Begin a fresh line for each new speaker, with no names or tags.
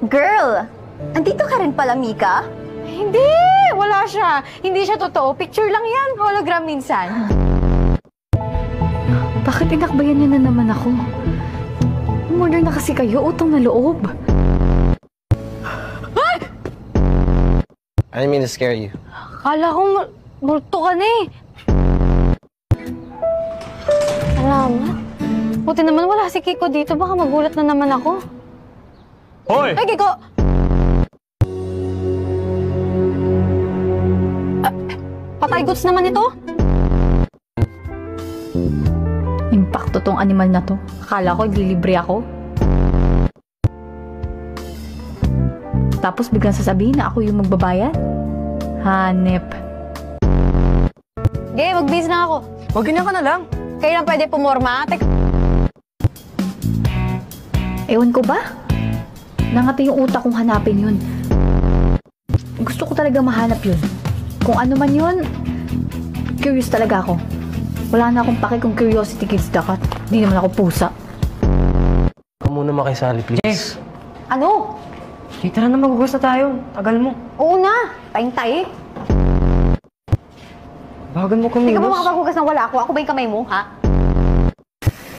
Girl! Andito ka rin pala, Mika?
Hindi! Wala siya. Hindi siya totoo. Picture lang yan. Hologram minsan.
Bakit inakbayan niyo na naman ako? Umorder na kasi kayo, utang na loob.
I didn't mean to scare you.
Kala ko multo ka na eh. Salamat. Buti naman wala si Kiko dito. Baka magulat na naman ako.
Hoy!
Ay, Kiko! Patay goods naman ito?
Impacto tong animal na to. Akala ko ililibre ako. Tapos biglang sasabihin na ako yung magbabayad? Hanep.
Okay, mag-busy na ako.
Wag ganyan ka na lang.
Kayo lang pwede pumorma.
Ewan ko ba? Nangati yung utak kong hanapin yun. Gusto ko talaga mahanap yun. Kung ano man yun, curious talaga ako. Wala na akong pake kung curiosity kills the cat. Hindi naman ako pusa.
Ikaw muna makisali, please.
Ano?
Tara na, magugas na tayo. Tagal mo.
Oo na. Tayong-tay.
Bagan mo
Hindi
kami,
ka ba
boss.
makapaghugas ng wala ako? Ako ba yung kamay mo, ha?